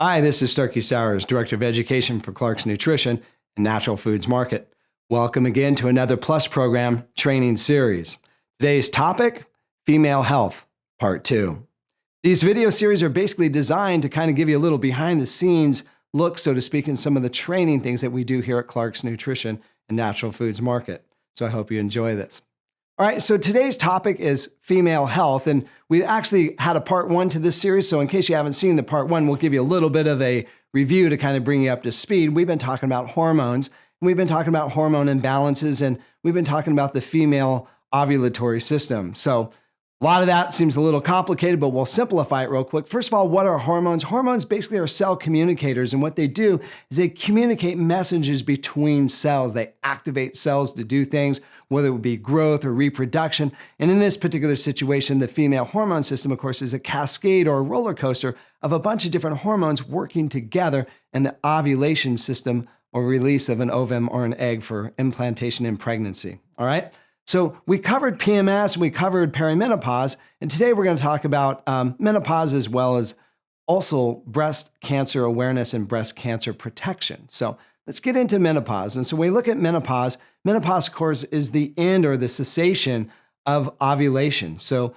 Hi, this is Starkey Sowers, Director of Education for Clark's Nutrition and Natural Foods Market. Welcome again to another Plus Program training series. Today's topic, Female Health, Part 2. These video series are basically designed to kind of give you a little behind the scenes look, so to speak, in some of the training things that we do here at Clark's Nutrition and Natural Foods Market. So I hope you enjoy this. All right, so today's topic is female health, and we actually had a part 1 to this series, so in case you haven't seen the part 1, we'll give you a little bit of a review to kind of bring you up to speed. We've been talking about hormones, and we've been talking about hormone imbalances, and we've been talking about the female ovulatory system. So a lot of that seems a little complicated, but we'll simplify it real quick. First of all, what are hormones? Hormones basically are cell communicators, and what they do is they communicate messages between cells. They activate cells to do things, whether it would be growth or reproduction. And in this particular situation, the female hormone system, of course, is a cascade or a roller coaster of a bunch of different hormones working together in the ovulation system or release of an ovum or an egg for implantation in pregnancy. All right? So we covered PMS, we covered perimenopause, and today we're going to talk about menopause as well as also breast cancer awareness and breast cancer protection. So let's get into menopause. And so when we look at menopause, menopause, of course, is the end or the cessation of ovulation. So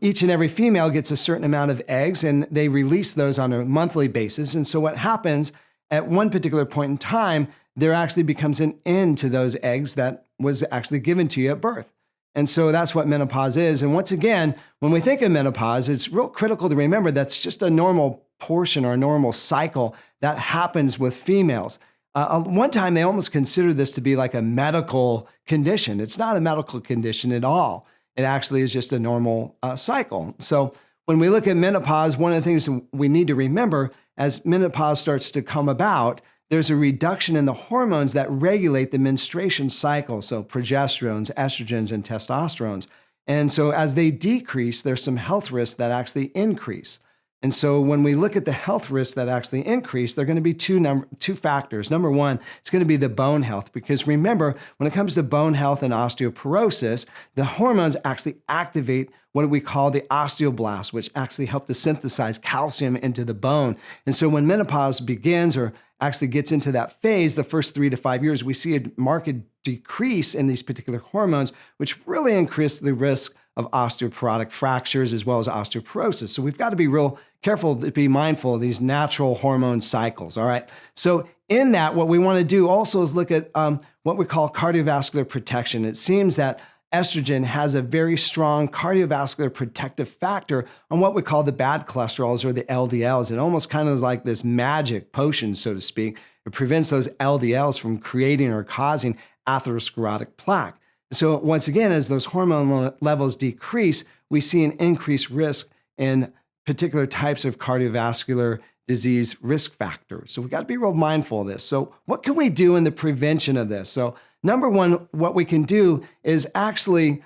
each and every female gets a certain amount of eggs, and they release those on a monthly basis. And so what happens at one particular point in time, there actually becomes an end to those eggs that was actually given to you at birth. And so that's what menopause is. And once again, when we think of menopause, it's real critical to remember that's just a normal portion or a normal cycle that happens with females. One time they almost considered this to be like a medical condition. It's not a medical condition at all. It actually is just a normal cycle. So when we look at menopause, one of the things we need to remember as menopause starts to come about, there's a reduction in the hormones that regulate the menstruation cycle. So progesterones, estrogens, and testosterones. And so as they decrease, there's some health risks that actually increase. And so when we look at the health risks that actually increase, they're going to be two factors. Number one, it's going to be the bone health, because remember, when it comes to bone health and osteoporosis, the hormones actually activate what we call the osteoblasts, which actually help to synthesize calcium into the bone. And so when menopause begins or actually gets into that phase, the first 3 to 5 years, we see a marked decrease in these particular hormones, which really increase the risk of osteoporotic fractures as well as osteoporosis. So we've got to be real careful to be mindful of these natural hormone cycles, all right? So in that, what we want to do also is look at what we call cardiovascular protection. It seems that estrogen has a very strong cardiovascular protective factor on what we call the bad cholesterols or the LDLs. It almost kind of is like this magic potion, so to speak. It prevents those LDLs from creating or causing atherosclerotic plaque. So once again, as those hormone levels decrease, we see an increased risk in particular types of cardiovascular disease risk factors. So we've got to be real mindful of this. So what can we do in the prevention of this? So number one, what we can do is actually,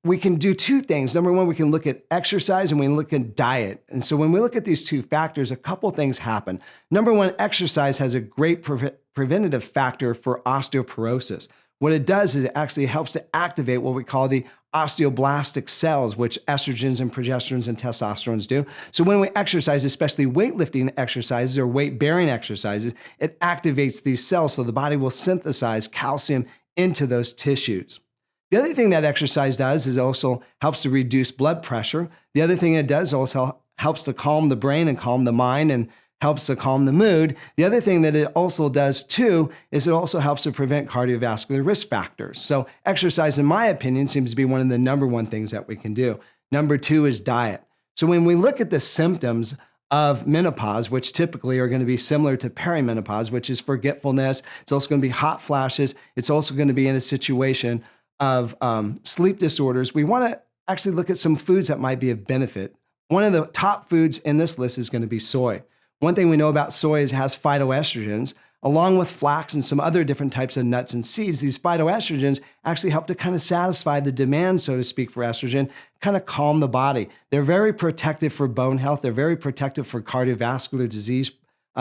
we can do two things. Number one, we can look at exercise and we look at diet. And so when we look at these two factors, a couple things happen. Number one, exercise has a great preventative factor for osteoporosis. What it does is it actually helps to activate what we call the osteoblastic cells, which estrogens and progesterones and testosterones do. So when we exercise, especially weightlifting exercises or weight-bearing exercises, it activates these cells so the body will synthesize calcium into those tissues. The other thing that exercise does is also helps to reduce blood pressure. The other thing it does also helps to calm the brain and calm the mind and helps to calm the mood. The other thing that it also does too is it also helps to prevent cardiovascular risk factors. So exercise, in my opinion, seems to be one of the number one things that we can do. Number two is diet. So when we look at the symptoms of menopause, which typically are going to be similar to perimenopause, which is forgetfulness, it's also going to be hot flashes, it's also going to be in a situation of sleep disorders, we want to actually look at some foods that might be of benefit. One of the top foods in this list is going to be soy. One thing we know about soy is it has phytoestrogens, along with flax and some other different types of nuts and seeds. These phytoestrogens actually help to kind of satisfy the demand, so to speak, for estrogen, kind of calm the body. They're very protective for bone health. They're very protective for cardiovascular disease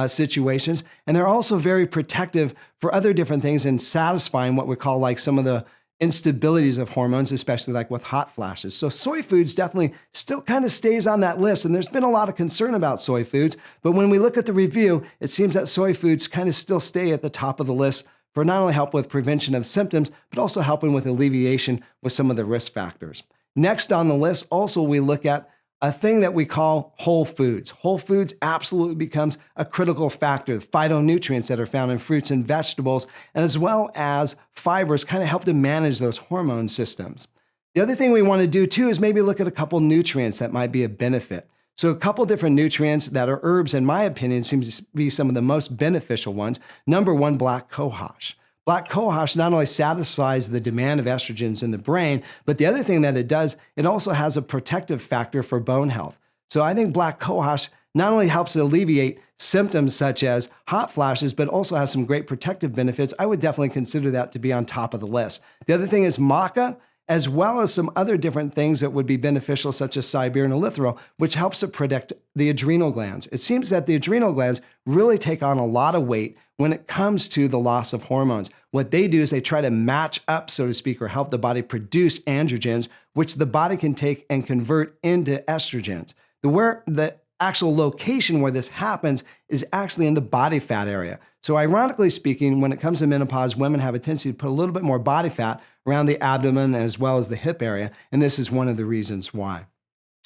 situations. And they're also very protective for other different things and satisfying what we call like some of the instabilities of hormones, especially like with hot flashes. So soy foods definitely still kind of stays on that list. And there's been a lot of concern about soy foods. But when we look at the review, it seems that soy foods kind of still stay at the top of the list for not only help with prevention of symptoms, but also helping with alleviation with some of the risk factors. Next on the list, also we look at a thing that we call whole foods. Whole foods absolutely becomes a critical factor. The phytonutrients that are found in fruits and vegetables, and as well as fibers, kind of help to manage those hormone systems. The other thing we want to do too is maybe look at a couple nutrients that might be a benefit. So a couple different nutrients that are herbs, in my opinion, seems to be some of the most beneficial ones. Number one, black cohosh. Black cohosh not only satisfies the demand of estrogens in the brain, but the other thing that it does, it also has a protective factor for bone health. So I think black cohosh not only helps alleviate symptoms such as hot flashes, but also has some great protective benefits. I would definitely consider that to be on top of the list. The other thing is maca, as well as some other different things that would be beneficial, such as siburnolithiol, which helps to protect the adrenal glands. It seems that the adrenal glands really take on a lot of weight when it comes to the loss of hormones. What they do is they try to match up, so to speak, or help the body produce androgens, which the body can take and convert into estrogens. The actual location where this happens is actually in the body fat area. So ironically speaking, when it comes to menopause, women have a tendency to put a little bit more body fat around the abdomen as well as the hip area, and this is one of the reasons why.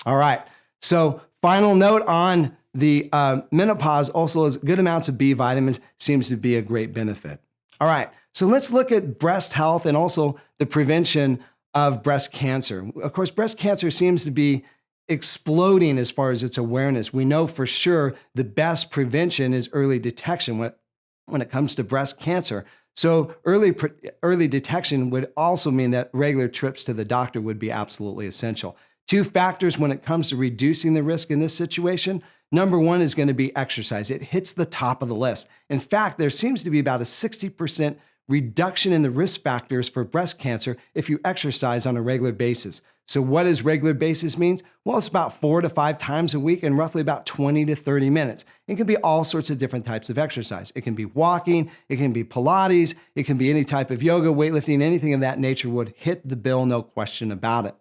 All right, so final note on the menopause also is good amounts of B vitamins seems to be a great benefit. All right, so let's look at breast health and also the prevention of breast cancer. Of course, breast cancer seems to be exploding as far as its awareness. We know for sure the best prevention is early detection when it comes to breast cancer. So early detection would also mean that regular trips to the doctor would be absolutely essential. Two factors when it comes to reducing the risk in this situation. Number one is going to be exercise. It hits the top of the list. In fact, there seems to be about a 60% reduction in the risk factors for breast cancer if you exercise on a regular basis. So what does regular basis means? Well, it's about 4 to 5 times a week and roughly about 20 to 30 minutes. It can be all sorts of different types of exercise. It can be walking, it can be Pilates, it can be any type of yoga, weightlifting, anything of that nature would hit the bill, no question about it.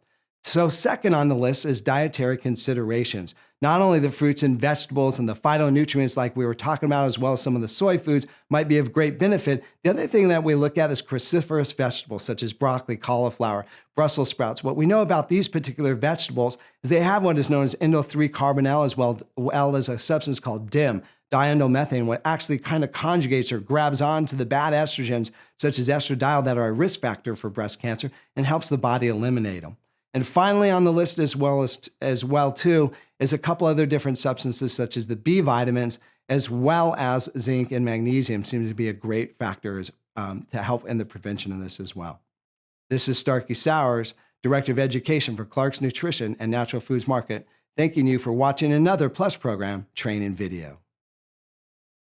So second on the list is dietary considerations. Not only the fruits and vegetables and the phytonutrients like we were talking about, as well as some of the soy foods might be of great benefit. The other thing that we look at is cruciferous vegetables such as broccoli, cauliflower, Brussels sprouts. What we know about these particular vegetables is they have what is known as indole-3-carbinol as well as a substance called DIM, diindomethane, what actually kind of conjugates or grabs onto the bad estrogens such as estradiol that are a risk factor for breast cancer and helps the body eliminate them. And finally on the list as well too is a couple other different substances such as the B vitamins as well as zinc and magnesium seem to be a great factor to help in the prevention of this as well. This is Starkey Sowers, Director of Education for Clark's Nutrition and Natural Foods Market, thanking you for watching another Plus program, Training Video.